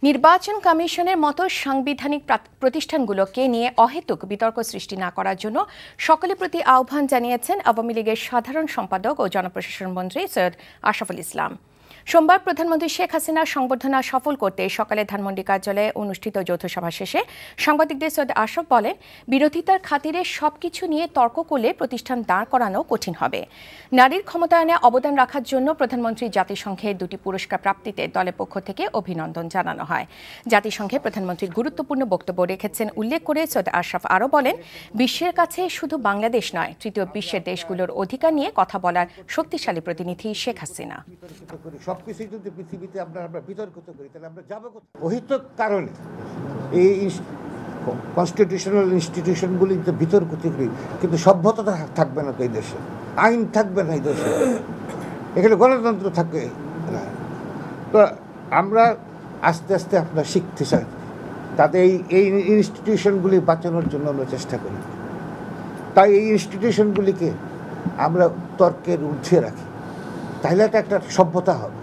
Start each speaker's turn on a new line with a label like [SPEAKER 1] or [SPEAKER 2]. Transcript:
[SPEAKER 1] নির্বাচন কমিশনের মতো সাংবিধানিক প্রতিষ্ঠানগুলোকে নিয়ে অহেতুক বিতর্ক সৃষ্টি না করার জন্য সকলের প্রতি আহ্বান জানিয়েছেন আওয়ামী লীগের সাধারণ সম্পাদক ও জনপ্রশাসন মন্ত্রী সৈয়দ আশরাফুল ইসলাম। সোমবার প্রধানমন্ত্রী শেখ হাসিনার সংবর্ধনা সফল করতে সকালে ধানমন্ডি কার্যালয়ে অনুষ্ঠিত যৌথ সভা শেষে সাংবাদিকদের সৈয়দ আশরাফ বলেন, বিরোধিতার খাতিরে সবকিছু নিয়ে তর্ক করলে প্রতিষ্ঠান দাঁড় করানো কঠিন হবে। নারীর ক্ষমতায়নে অবদান রাখার জন্য প্রধানমন্ত্রী জাতিসংঘের 2টি পুরস্কার প্রাপ্তিতে দলের পক্ষ থেকে অভিনন্দন জানানো হয়। জাতিসংঘে প্রধানমন্ত্রীর গুরুত্বপূর্ণ বক্তব্য রেখেছেন উল্লেখ করে সৈয়দ আশরাফ আরও বলেন, বিশ্বের কাছে শুধু বাংলাদেশ নয়, তৃতীয় বিশ্বের দেশগুলোর অধিকার নিয়ে কথা বলার শক্তিশালী প্রতিনিধি শেখ হাসিনা।
[SPEAKER 2] সবকিছু যদি পৃথিবীতে আমরা বিতর্ক করি তাহলে আমরা যাবো অহিতক কারণে এই কনস্টিটিউশনাল ইনস্টিটিউশনগুলিতে বিতর্ক করি, কিন্তু সভ্যতা থাকবে না তো এই দেশে, আইন থাকবে না এই দেশে, এখানে গণতন্ত্র থাকবে না। তো আমরা আস্তে আস্তে আমরা শিখতে চাই, তাতে এই ইনস্টিটিউশনগুলি বাঁচানোর জন্য আমরা চেষ্টা করি। তাই এই ইনস্টিটিউশনগুলিকে আমরা তর্কের ঊর্ধ্বে রাখি, তাহলে একটা সভ্যতা হবে।